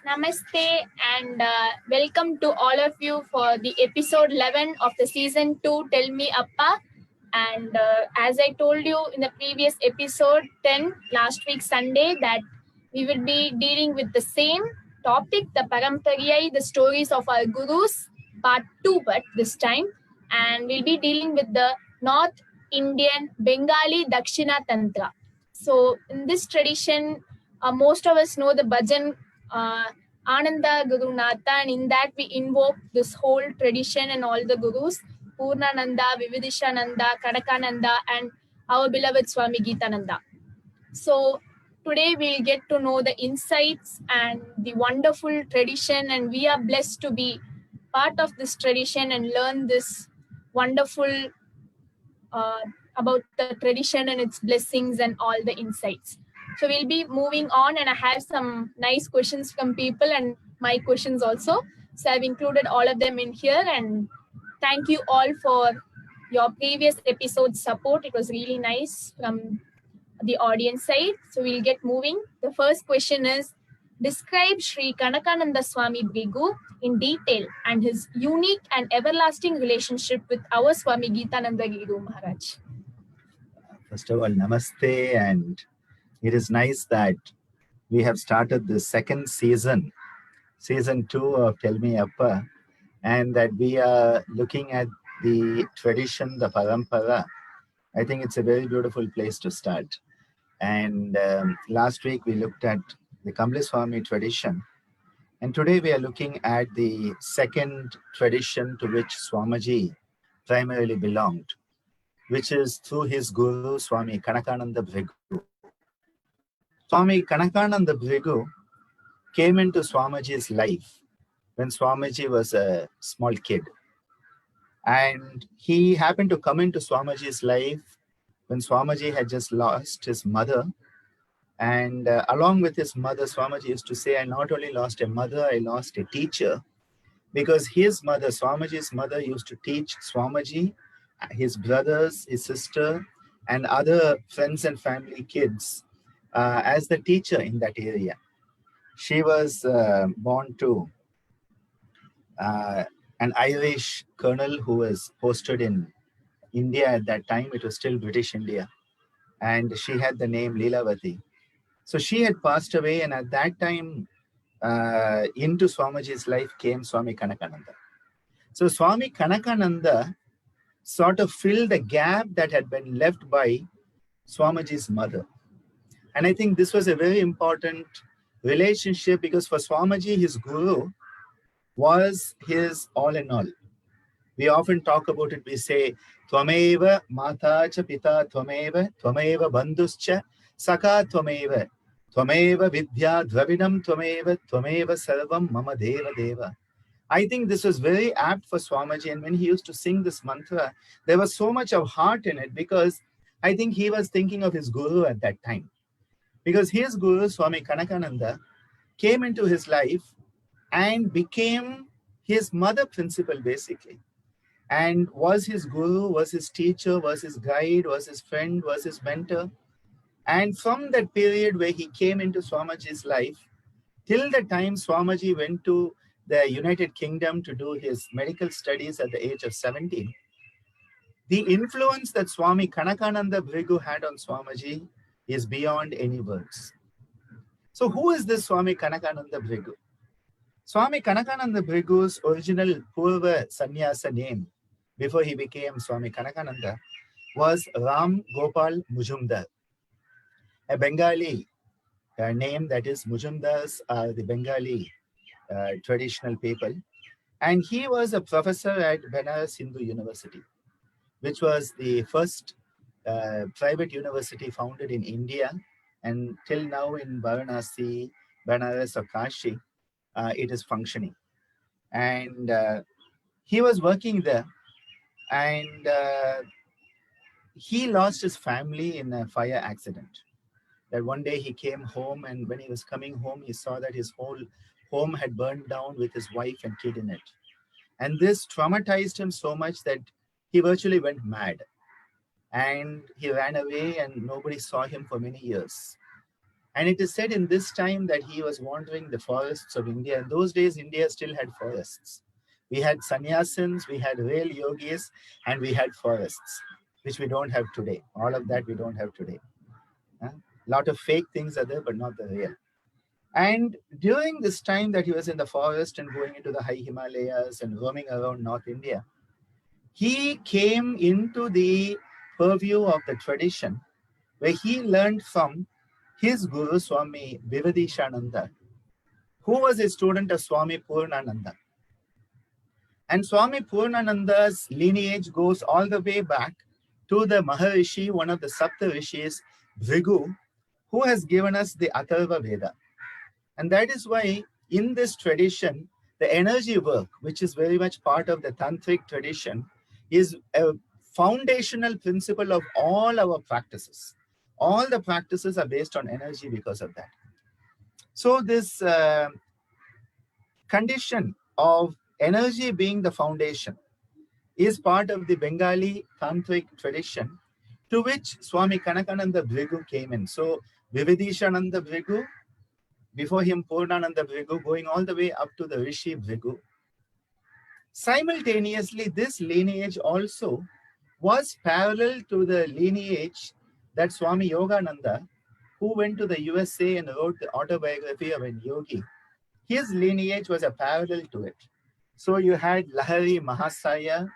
Namaste and welcome to all of you for the episode 11 of the season 2 Tell Me Appa. And as I told you in the previous episode 10 last week Sunday that we will be dealing with the same topic, the Parampariyai, the stories of our gurus, part 2 but this time. And we'll be dealing with the North Indian Bengali Dakshina Tantra. So in this tradition, most of us know the bhajan Ananda Gurunatha, and in that we invoke this whole tradition and all the gurus, Purnananda, Vividishananda, Kadakananda, and our beloved Swami Geetananda. So today we'll get to know the insights and the wonderful tradition, and we are blessed to be part of this tradition and learn this wonderful about the tradition and its blessings and all the insights. So we'll be moving on, and I have some nice questions from people and my questions also. So I've included all of them in here, and thank you all for your previous episode support. It was really nice from the audience side. So we'll get moving. The first question is, describe Sri Kanakananda Swami Brigu in detail and his unique and everlasting relationship with our Swami Geetananda Guru Maharaj. First of all, namaste, and it is nice that we have started the second season 2 of Tell Me Appa, and that we are looking at the tradition, the parampara. I think it's a very beautiful place to start. And last week we looked at the Kamli Swami tradition, and today we are looking at the second tradition to which Swamiji primarily belonged, which is through his guru, Swami Kanakananda Brigu. Swami Kanakananda Brigu came into Swamiji's life when Swamiji was a small kid. And he happened to come into Swamiji's life when Swamiji had just lost his mother. And along with his mother, Swamiji used to say, I not only lost a mother, I lost a teacher. Because his mother, Swamiji's mother, used to teach Swamiji, his brothers, his sister, and other friends and family kids as the teacher in that area. She was born to an Irish colonel who was posted in India at that time. It was still British India. And she had the name Leelavati. So she had passed away, and at that time, into Swamiji's life came Swami Kanakananda. So Swami Kanakananda sort of filled the gap that had been left by Swamiji's mother. And I think this was a very important relationship, because for Swamiji, his guru was his all in all. We often talk about it. We say, Tvameva Mata cha Pita Tvameva, Tvameva Bandhuscha Saka Tvameva, Tvameva Vidya Dravidam Tvameva, Tvameva Sarvam Mama Deva Deva. I think this was very apt for Swamiji, and when he used to sing this mantra, there was so much of heart in it, because I think he was thinking of his guru at that time. Because his guru, Swami Kanakananda, came into his life and became his mother principal, basically. And was his guru, was his teacher, was his guide, was his friend, was his mentor. And from that period where he came into Swamiji's life, till the time Swamiji went to the United Kingdom to do his medical studies at the age of 17, the influence that Swami Kanakananda Brigu had on Swamiji is beyond any words. So who is this Swami Kanakananda Brigu? Swami Kanakananda Brigu's original Purva Sannyasa name, before he became Swami Kanakananda, was Ram Gopal Mujumdar, a Bengali name. That is, Mujumdars are the Bengali traditional people. And he was a professor at Banaras Hindu University, which was the first private university founded in India, and till now in Varanasi, Banaras or Kashi, it is functioning. And he was working there, and he lost his family in a fire accident. That one day he came home, and when he was coming home, he saw that his whole home had burned down with his wife and kid in it. And this traumatized him so much that he virtually went mad. And he ran away, and nobody saw him for many years. And it is said in this time that he was wandering the forests of India. In those days, India still had forests. We had sannyasins, we had real yogis, and we had forests, which we don't have today. All of that we don't have today. A lot of fake things are there, but not the real. And during this time that he was in the forest and going into the high Himalayas and roaming around North India, he came into the purview of the tradition where he learned from his Guru Swami Vivadishananda, who was a student of Swami Purnananda. And Swami Purnananda's lineage goes all the way back to the Maharishi, one of the Sapta Rishis, Bhrigu, who has given us the Atharva Veda. And that is why in this tradition, the energy work, which is very much part of the tantric tradition, is a foundational principle of all our practices. All the practices are based on energy because of that. So this condition of energy being the foundation is part of the Bengali tantric tradition, to which Swami Kanakananda Bhrigu came in. So Vividishananda Bhrigu, before him Purnananda Bhrigu, going all the way up to the Rishi Bhrigu. Simultaneously, this lineage also was parallel to the lineage that Swami Yogananda, who went to the USA and wrote the autobiography of a yogi, his lineage was a parallel to it. So you had Lahari Mahasaya,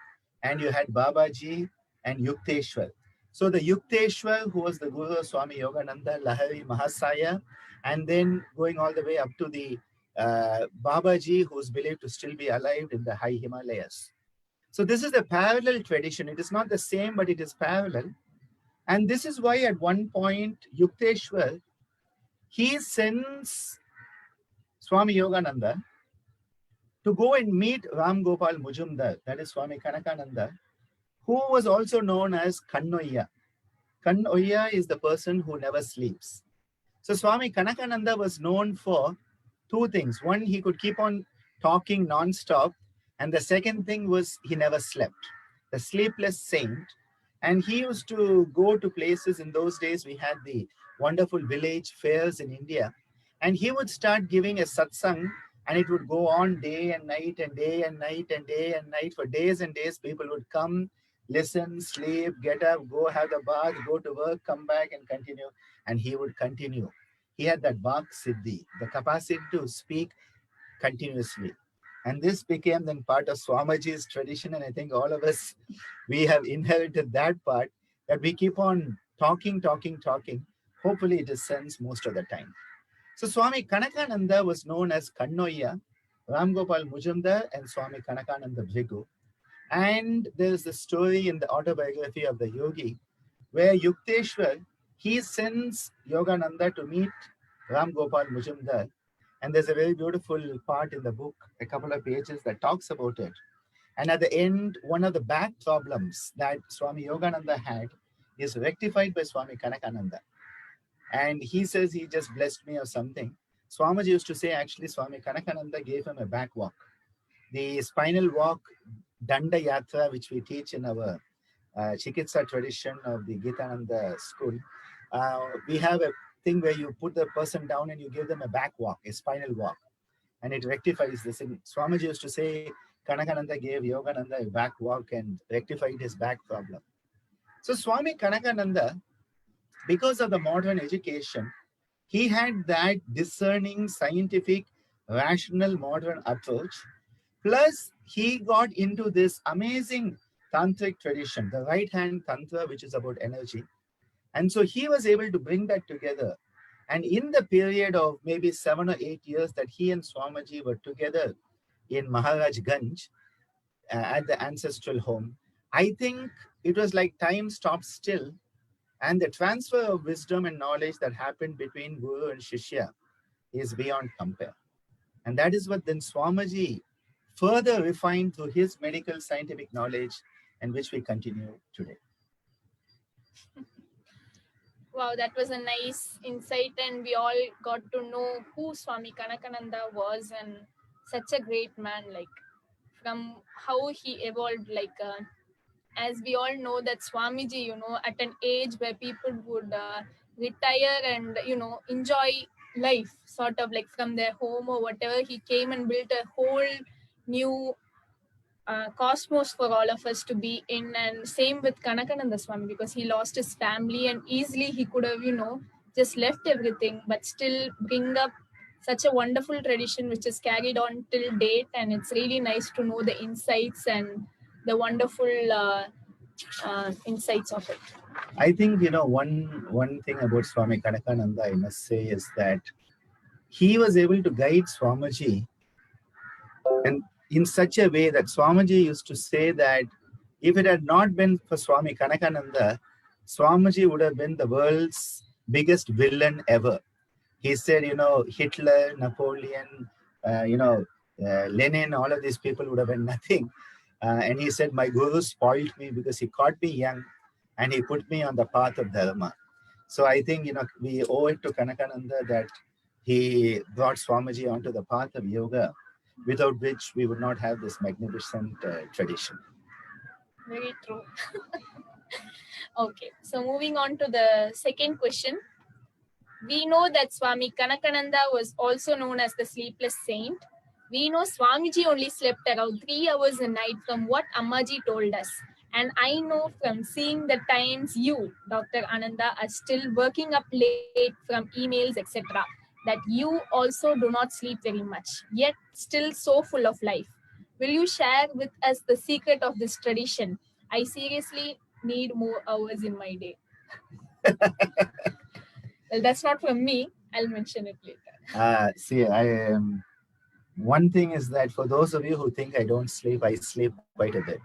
and you had Babaji and Yukteswar. So the Yukteswar, who was the Guru of Swami Yogananda, Lahari Mahasaya, and then going all the way up to the Babaji, who is believed to still be alive in the high Himalayas. So this is a parallel tradition. It is not the same, but it is parallel. And this is why at one point, Yukteswar, he sends Swami Yogananda to go and meet Ram Gopal Mujumdar, that is Swami Kanakananda, who was also known as Kannoya. Kannoya is the person who never sleeps. So Swami Kanakananda was known for two things. One, he could keep on talking non-stop. And the second thing was he never slept. The sleepless saint. And he used to go to places. In those days, we had the wonderful village fairs in India. And he would start giving a satsang, and it would go on day and night and day and night and day and night. For days and days, people would come, listen, sleep, get up, go have the bath, go to work, come back and continue. And he would continue. He had that Vak Siddhi, the capacity to speak continuously. And this became then part of Swamiji's tradition. And I think all of us, we have inherited that part, that we keep on talking. Hopefully it is sense most of the time. So Swami Kanakananda was known as Kannoya, Ram Gopal Mujumdar, and Swami Kanakananda Bhrigu. And there is the story in the autobiography of the yogi where Yukteswar, he sends Yogananda to meet Ram Gopal Mujumdar. And there's a very beautiful part in the book, a couple of pages that talks about it. And at the end, one of the back problems that Swami Yogananda had is rectified by Swami Kanakananda. And he says he just blessed me or something. Swamiji used to say, actually, Swami Kanakananda gave him a back walk. The spinal walk, Danda Yatra, which we teach in our Chikitsa tradition of the Gitananda school, we have a thing where you put the person down and you give them a back walk, a spinal walk, and it rectifies this. And Swamiji used to say, Kanakananda gave Yogananda a back walk and rectified his back problem. So Swami Kanakananda, because of the modern education, he had that discerning, scientific, rational, modern approach. Plus, he got into this amazing tantric tradition, the right-hand tantra, which is about energy. And so he was able to bring that together. And in the period of maybe 7 or 8 years that he and Swamiji were together in Maharaj Ganj at the ancestral home, I think it was like time stopped still. And the transfer of wisdom and knowledge that happened between Guru and Shishya is beyond compare. And that is what then Swamiji further refined through his medical scientific knowledge, and which we continue today. Wow, that was a nice insight, and we all got to know who Swami Kanakananda was, and such a great man, like from how he evolved, like as we all know that Swamiji, at an age where people would retire and enjoy life, sort of like from their home or whatever. He came and built a whole new cosmos for all of us to be in. And same with Kanakananda Swami, because he lost his family and easily he could have just left everything, but still bring up such a wonderful tradition which is carried on till date. And it's really nice to know the insights and the wonderful insights of it. I think one thing about Swami Kanakananda, I must say, is that he was able to guide Swamiji, and in such a way that Swamiji used to say that if it had not been for Swami Kanakananda, Swamiji would have been the world's biggest villain ever. He said, Hitler, Napoleon, Lenin, all of these people would have been nothing. And he said, my guru spoiled me because he caught me young and he put me on the path of Dharma. So I think, we owe it to Kanakananda that he brought Swamiji onto the path of yoga, without which we would not have this magnificent tradition. Very true. Okay, so moving on to the second question. We know that Swami Kanakananda was also known as the sleepless saint. We know Swamiji only slept around 3 hours a night from what Ammaji told us. And I know from seeing the times you, Dr. Ananda, are still working up late from emails, etc., that you also do not sleep very much, yet still so full of life. Will you share with us the secret of this tradition? I seriously need more hours in my day. Well, that's not from me. I'll mention it later. See, one thing is that for those of you who think I don't sleep, I sleep quite a bit.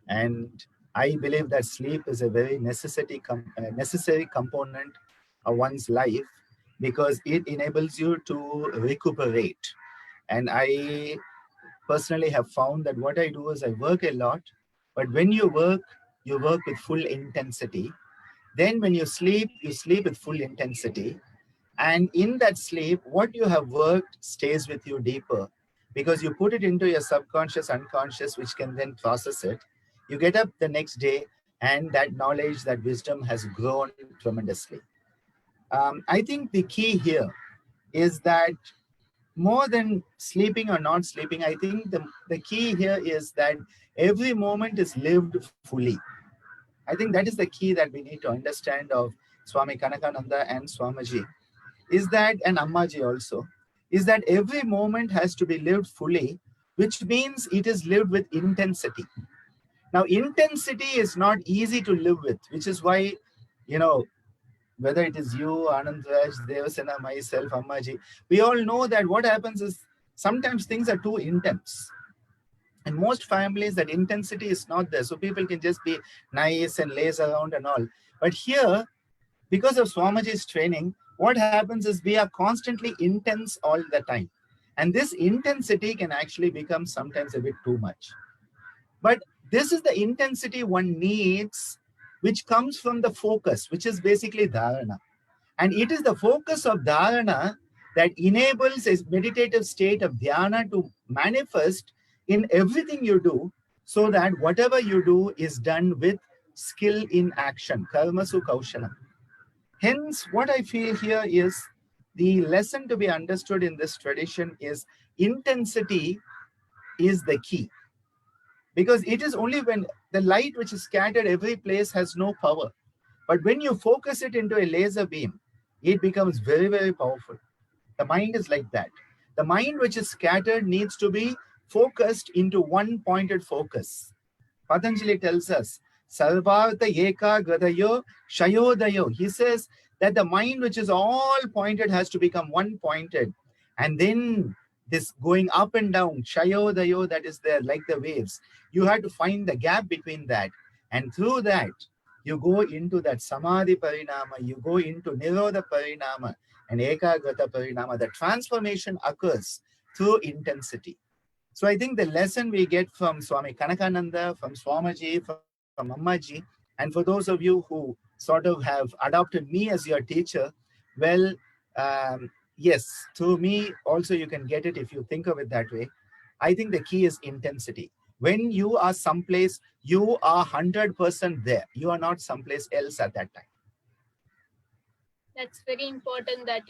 And I believe that sleep is a very necessary component of one's life, because it enables you to recuperate. And I personally have found that what I do is I work a lot, but when you work with full intensity. Then when you sleep with full intensity. And in that sleep, what you have worked stays with you deeper, because you put it into your subconscious, unconscious, which can then process it. You get up the next day and that knowledge, that wisdom has grown tremendously. I think the key here is that more than sleeping or not sleeping, I think the key here is that every moment is lived fully. I think that is the key that we need to understand of Swami Kanakananda and Swamiji, is that, and Ammaji also, is that every moment has to be lived fully, which means it is lived with intensity. Now, intensity is not easy to live with, which is why, whether it is you, Anand Raj, Devasena, myself, Ammaji, we all know that what happens is sometimes things are too intense. In most families, that intensity is not there. So people can just be nice and laze around and all. But here, because of Swamiji's training, what happens is we are constantly intense all the time. And this intensity can actually become sometimes a bit too much. But this is the intensity one needs, which comes from the focus, which is basically dharana. And it is the focus of dharana that enables a meditative state of dhyana to manifest in everything you do, so that whatever you do is done with skill in action, karmasu kaushalam. Hence, what I feel here is the lesson to be understood in this tradition is intensity is the key. Because it is only when the light which is scattered every place has no power. But when you focus it into a laser beam, it becomes very, very powerful. The mind is like that. The mind which is scattered needs to be focused into one pointed focus. Patanjali tells us, Sarvartha Eka Gradayo Shayodayo. He says that the mind which is all pointed has to become one pointed. And then this going up and down, Shayodayo, that is there like the waves. You have to find the gap between that. And through that, you go into that Samadhi Parinama, you go into Nirodha Parinama and Ekagrata Parinama. The transformation occurs through intensity. So I think the lesson we get from Swami Kanakananda, from Swamiji, from Ammaji, and for those of you who sort of have adopted me as your teacher, well, yes, through me also you can get it if you think of it that way. I think the key is intensity. When you are someplace, you are 100% there. You are not someplace else at that time. That's very important that,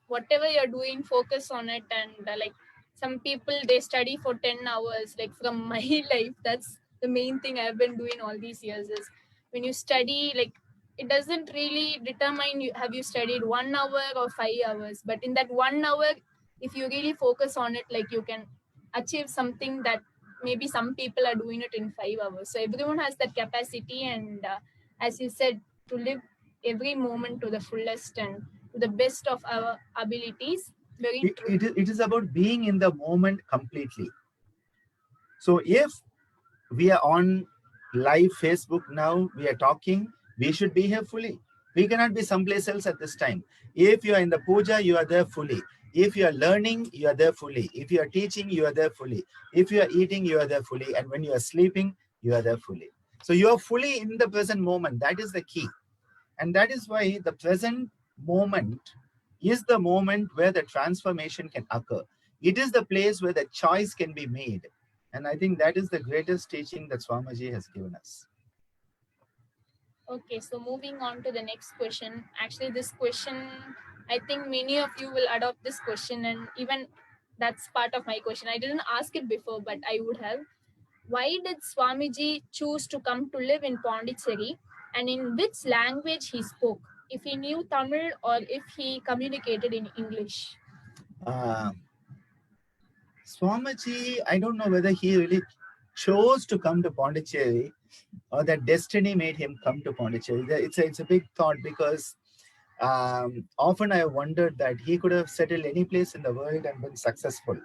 whatever you're doing, focus on it. And like some people, they study for 10 hours. Like from my life, that's the main thing I've been doing all these years is when you study, like it doesn't really determine you have you studied 1 hour or 5 hours. But in that 1 hour, if you really focus on it, like you can achieve something that maybe some people are doing it in 5 hours. So everyone has that capacity. And as you said, to live every moment to the fullest and to the best of our abilities. Very true. It is about being in the moment completely. So if we are on live Facebook now, we are talking, we should be here fully. We cannot be someplace else at this time. If you are in the puja, you are there fully. If you are learning, you are there fully. If you are teaching, you are there fully. If you are eating, you are there fully. And when you are sleeping, you are there fully. So you are fully in the present moment. That is the key. And that is why the present moment is the moment where the transformation can occur. It is the place where the choice can be made. And I think that is the greatest teaching that Swamiji has given us. Okay, so moving on to the next question. Actually, this question, I think many of you will adopt this question, and even that's part of my question. I didn't ask it before, but I would have. Why did Swamiji choose to come to live in Pondicherry, and in which language he spoke? If he knew Tamil or if he communicated in English? Swamiji, I don't know whether he really chose to come to Pondicherry or that destiny made him come to Pondicherry. It's a big thought because often I wondered that he could have settled any place in the world and been successful.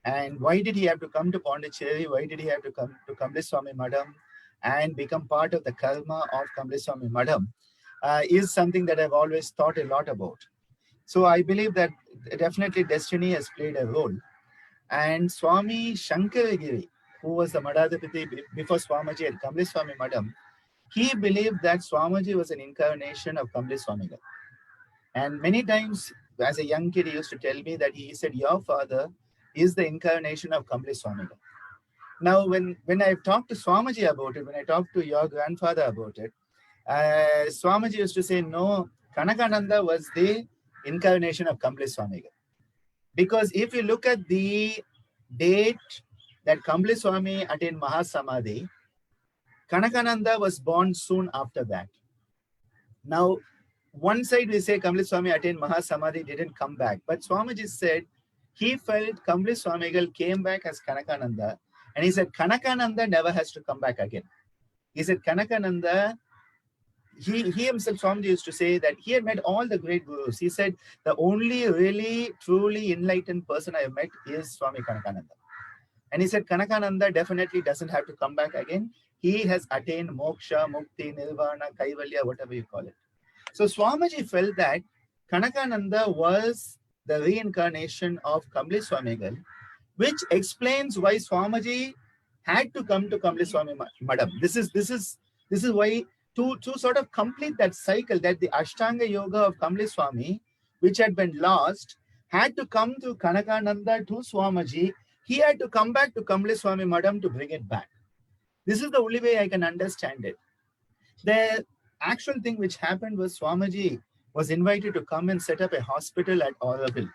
And why did he have to come to Pondicherry? Why did he have to come to Kamliswami Madam and become part of the karma of Kamliswami Madam? Is something that I've always thought a lot about. So I believe that definitely destiny has played a role. And Swami Shankaragiri, who was the Madhadipati before Swamiji at Kamliswami Madam, he believed that Swamiji was an incarnation of Kamliswami. And many times, as a young kid, he used to tell me that he said, your father is the incarnation of Kamliswami. Now, when I've talked to Swamiji about it, when I talked to your grandfather about it, Swamiji used to say, no, Kanakananda was the incarnation of Kamliswami. Because if you look at the date that Kamliswami attained Mahasamadhi, Kanakananda was born soon after that. Now, one side we say Kamliswami attained Mahasamadhi, didn't come back. But Swamiji said he felt Kamliswamigal came back as Kanakananda. And he said Kanakananda never has to come back again. He said Kanakananda, he himself, Swamiji used to say that he had met all the great gurus. He said the only really truly enlightened person I have met is Swami Kanakananda. And he said Kanakananda definitely doesn't have to come back again. He has attained moksha, mukti, nirvana, kaivalya, whatever you call it. So Swamiji felt that Kanakananda was the reincarnation of Kamliswamigal, which explains why Swamiji had to come to Kamliswami Madam. This is why to sort of complete that cycle, that the Ashtanga Yoga of Kamliswami, which had been lost, had to come to Kanakananda to Swamiji. He had to come back to Kamliswami Madam to bring it back. This is the only way I can understand it. The actual thing which happened was Swamiji was invited to come and set up a hospital at Auroville.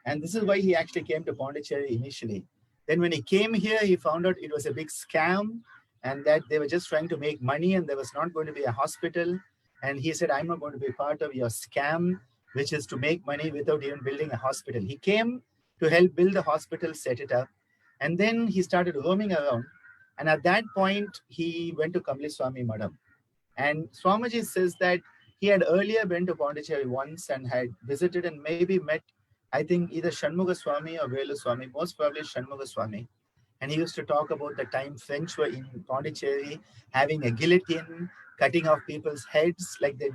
And this is why he actually came to Pondicherry initially. Then when he came here, he found out it was a big scam and that they were just trying to make money and there was not going to be a hospital. And he said, I'm not going to be part of your scam, which is to make money without even building a hospital. He came to help build the hospital, set it up. And then he started roaming around. And at that point, he went to Kamliswami Madam. And Swamiji says that he had earlier been to Pondicherry once and had visited and maybe met, I think, either Shanmuga Swami or Velu Swami, most probably Shanmuga Swami. And he used to talk about the time French were in Pondicherry, having a guillotine, cutting off people's heads like they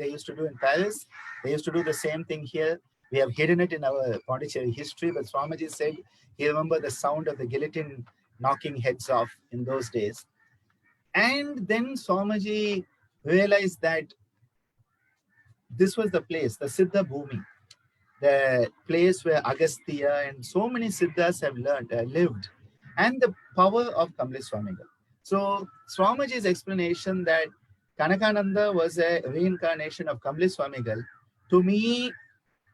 used to do in Paris. They used to do the same thing here. We have hidden it in our Pondicherry history, but Swamiji said he remembered the sound of the guillotine knocking heads off in those days. And then Swamiji realized that this was the place, the Siddha Bhumi, the place where Agastya and so many Siddhas have lived, and the power of Kamliswamigal. So Swamiji's explanation that Kanakananda was a reincarnation of Kamli Swamigal. To me,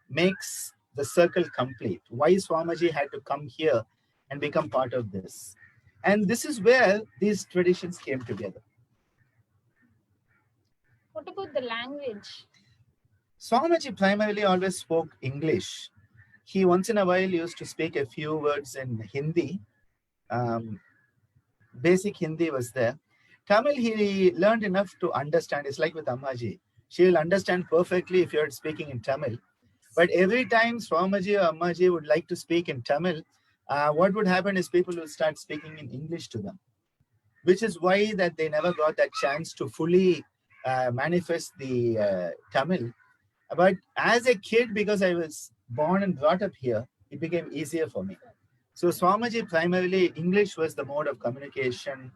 makes the circle complete. Why Swamiji had to come here and become part of this. And this is where these traditions came together. What about the language? Swamiji primarily always spoke English. He once in a while used to speak a few words in Hindi. Basic Hindi was there. Tamil, he learned enough to understand. It's like with Ammaji. She will understand perfectly if you're speaking in Tamil. But every time Swamiji or Ammaji would like to speak in Tamil, what would happen is people will start speaking in English to them, which is why that they never got that chance to fully manifest the Tamil. But as a kid, because I was born and brought up here, it became easier for me. So Swamiji, primarily English was the mode of communication,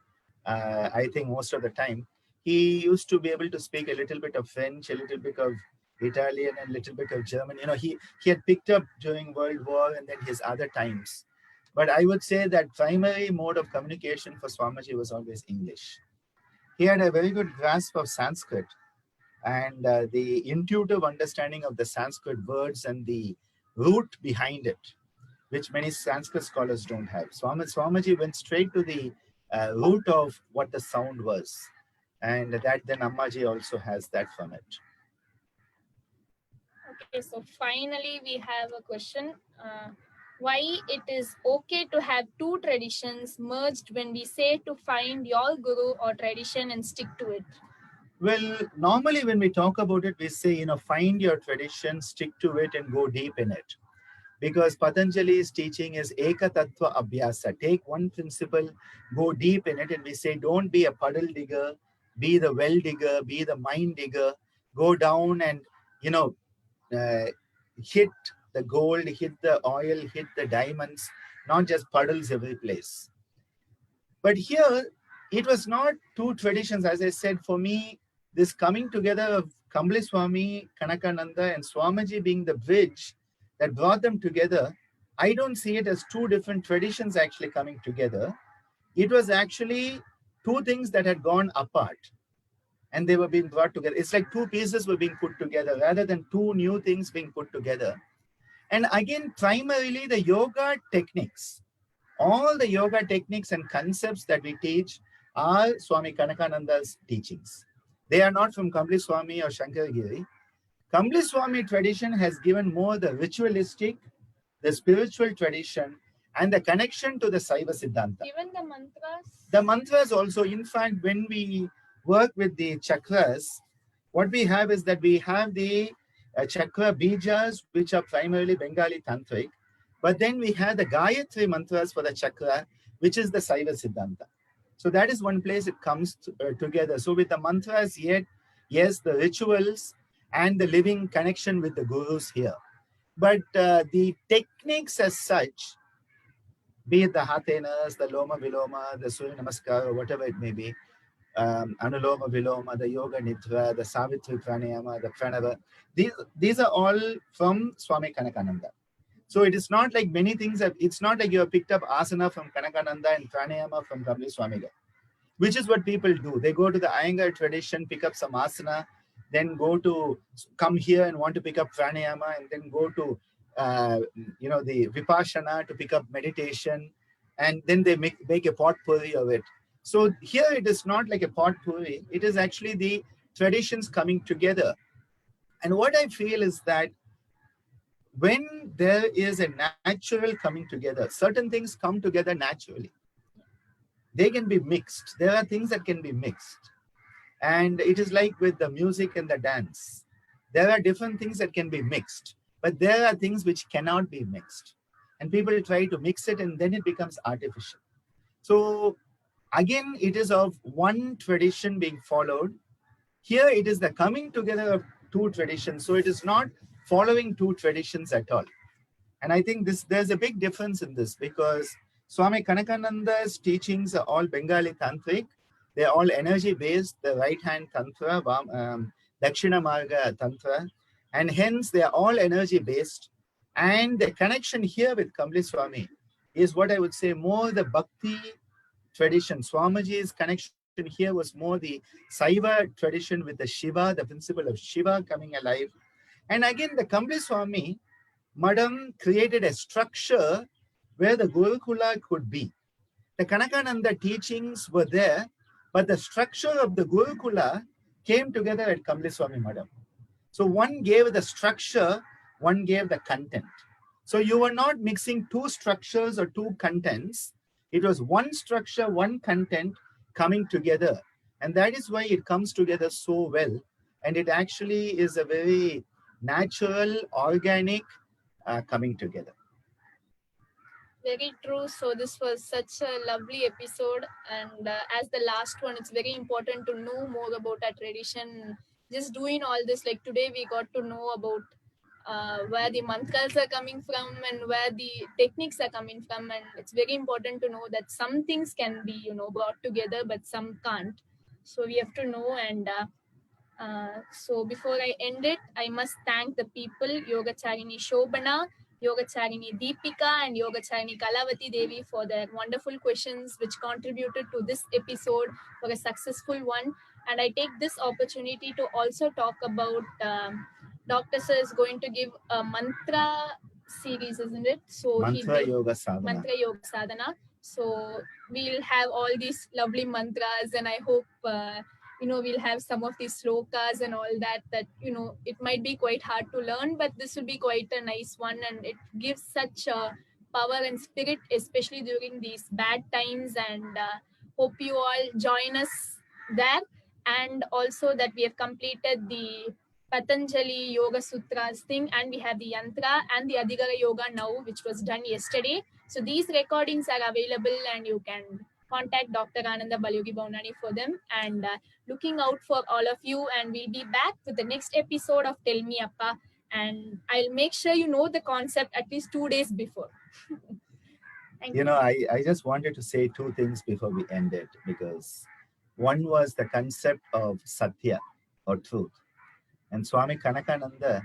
I think most of the time. He used to be able to speak a little bit of French, a little bit of Italian, and a little bit of German. You know, he had picked up during World War and then his other times. But I would say that primary mode of communication for Swamiji was always English. He had a very good grasp of Sanskrit and the intuitive understanding of the Sanskrit words and the root behind it, which many Sanskrit scholars don't have. Swamiji went straight to the root of what the sound was. And that then Ammaji also has that from it. Okay, so finally we have a question. Why it is okay to have two traditions merged when we say to find your guru or tradition and stick to it? Well, normally when we talk about it, we say, find your tradition, stick to it, and go deep in it. Because Patanjali's teaching is Eka Tattva Abhyasa. Take one principle, go deep in it, and we say, don't be a puddle digger, be the well digger, be the mind digger, go down and, hit the gold, hit the oil, hit the diamonds, not just puddles every place. But here, it was not two traditions. As I said, for me, this coming together of Kamli Swami, Kanakananda, and Swamiji being the bridge that brought them together, I don't see it as two different traditions actually coming together. It was actually two things that had gone apart and they were being brought together. It's like two pieces were being put together rather than two new things being put together. And again, primarily the yoga techniques, all the yoga techniques and concepts that we teach are Swami Kanakananda's teachings. They are not from Kamli Swami or Shankaragiri. Kamli Swami tradition has given more the ritualistic, the spiritual tradition, and the connection to the Saiva Siddhanta. Even the mantras? The mantras also, in fact, when we work with the chakras, what we have is that we have the chakra bijas, which are primarily Bengali tantric, but then we have the Gayatri mantras for the chakra, which is the Saiva Siddhanta. So that is one place it comes together. So with the mantras, yes, the rituals and the living connection with the gurus here. But the techniques as such, be it the Hatenas, the Loma Viloma, the Surya Namaskar, whatever it may be, Anuloma Viloma, the Yoga Nidra, the Savitri Pranayama, the Pranava, these are all from Swami Kanakananda. So it is not like many things, it's not like you have picked up asana from Kanakananda and Pranayama from Kamli Swamigal, which is what people do. They go to the Iyengar tradition, pick up some asana, then come here and want to pick up Pranayama, and then go to, the Vipassana to pick up meditation, and then they make a potpourri of it. So here it is not like a potpourri, it is actually the traditions coming together. And what I feel is that when there is a natural coming together, certain things come together naturally. They can be mixed. There are things that can be mixed. And it is like with the music and the dance. There are different things that can be mixed, but there are things which cannot be mixed. And people try to mix it and then it becomes artificial. So again, it is of one tradition being followed. Here it is the coming together of two traditions. So it is not following two traditions at all. And I think there's a big difference in this because Swami Kanakananda's teachings are all Bengali tantric. They're all energy-based, the right-hand tantra, Dakshina Marga tantra, and hence they are all energy-based. And the connection here with Kamli Swami is what I would say more the bhakti tradition. Swamiji's connection here was more the Saiva tradition with the Shiva, the principle of Shiva coming alive. And again, the Kambli Swami Madam created a structure where the Gurukula could be. The Kanakananda teachings were there, but the structure of the Gurukula came together at Kambli Swami Madam. So one gave the structure, one gave the content. So you were not mixing two structures or two contents. It was one structure, one content coming together. And that is why it comes together so well. And it actually is a very natural, organic coming together. Very true. So this was such a lovely episode, and as the last one, it's very important to know more about our tradition. Just doing all this, like today, we got to know about where the mantras are coming from and where the techniques are coming from, and it's very important to know that some things can be, brought together, but some can't. So we have to know, and so before I end it, I must thank the people, Yogacharini Shobana, Yogacharini Deepika, and Yogacharini Kalavati Devi for their wonderful questions which contributed to this episode for a successful one. And I take this opportunity to also talk about Dr. Sir is going to give a mantra series, isn't it? So Mantra Yoga Sadhana. Mantra Yoga Sadhana. So we'll have all these lovely mantras, and I hope we'll have some of these slokas and all that it might be quite hard to learn, but this will be quite a nice one, and it gives such power and spirit, especially during these bad times. And hope you all join us there. And also that we have completed the Patanjali Yoga Sutras thing, and we have the Yantra and the Adhikara Yoga now, which was done yesterday. So these recordings are available, and you can contact Dr. Ananda Balyogi Bhavanani for them. And looking out for all of you, and we'll be back with the next episode of Tell Me Appa, and I'll make sure you know the concept at least 2 days before. Thank you. I just wanted to say two things before we end it, because one was the concept of Satya or truth. And Swami Kanakananda,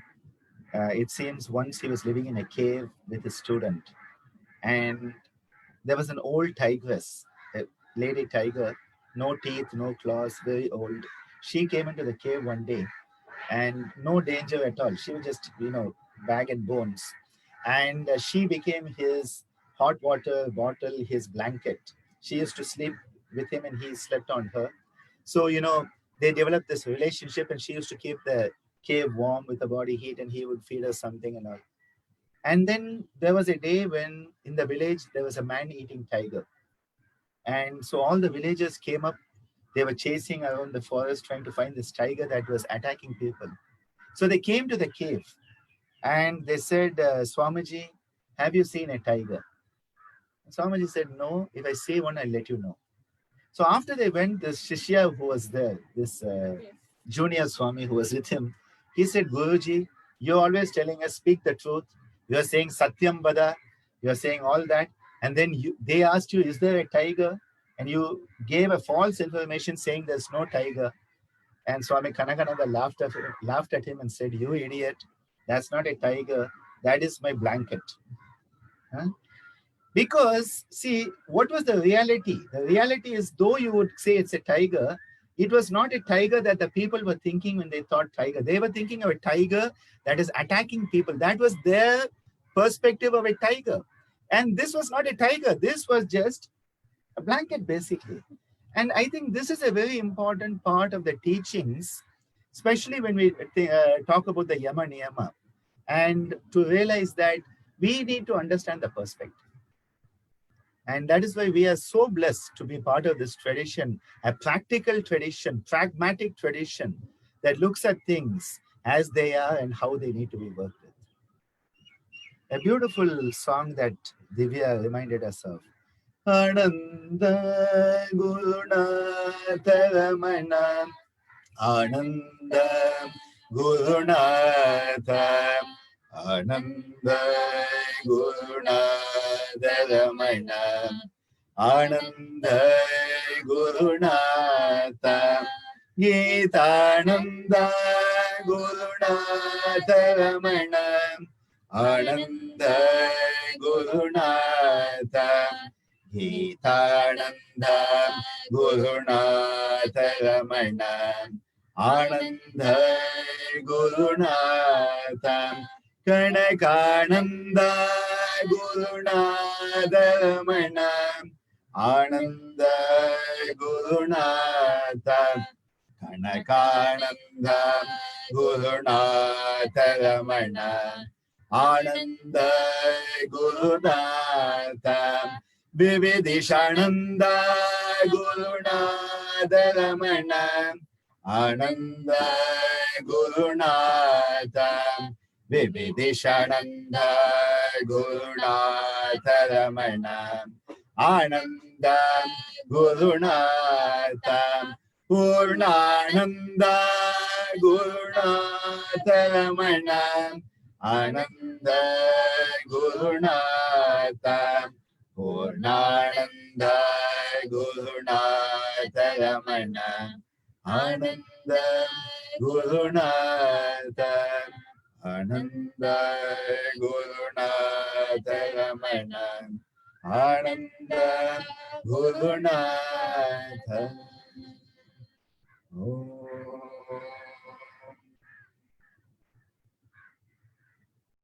it seems once he was living in a cave with his student, and there was an old tigress, a lady tiger, no teeth, no claws, very old. She came into the cave one day, and no danger at all. She was just, bag and bones. And she became his hot water bottle, his blanket. She used to sleep with him, and he slept on her. So, they developed this relationship, and she used to keep the cave warm with the body heat, and he would feed her something and all. And then there was a day when in the village, there was a man-eating tiger. And so all the villagers came up. They were chasing around the forest, trying to find this tiger that was attacking people. So they came to the cave, and they said, Swamiji, have you seen a tiger? And Swamiji said, no, if I see one, I'll let you know. So after they went, this Shishya who was there, this junior Swami who was with him, he said, Guruji, you're always telling us, speak the truth. You're saying Satyam Bada, you're saying all that. And then they asked you, is there a tiger? And you gave a false information saying there's no tiger. And Swami Kanakananda laughed at him and said, you idiot, that's not a tiger, that is my blanket. Huh? Because, see, what was the reality? The reality is, though you would say it's a tiger, it was not a tiger that the people were thinking when they thought tiger. They were thinking of a tiger that is attacking people. That was their perspective of a tiger. And this was not a tiger. This was just a blanket, basically. And I think this is a very important part of the teachings, especially when we talk about the Yama Niyama, and to realize that we need to understand the perspective. And that is why we are so blessed to be part of this tradition, a practical tradition, pragmatic tradition that looks at things as they are and how they need to be worked with. A beautiful song that Divya reminded us of. Ananda Gurunatha Ramana, Ananda Gurunatha, Ananda Gurunatha Ramana, Ananda Gurunatha, Geetananda Gurunatha Ramana, Ananda Gurunatha, गीतानन्द Gurunath Raman Anand Gurunath कनकानन्द Gurunath Raman Anand Gurunath कनकानन्द Gurunath Raman Anand Gurunath विविधिषानन्द Gurunath Raman Anand Gurunath विविधिषानन्द Gurunath Raman Anand Gurunath Purnanand Gurunath Raman Anand Gurunath Purnanand Gurunath Raman Anand Gurunath Anand Gurunath Raman Anand Gurunath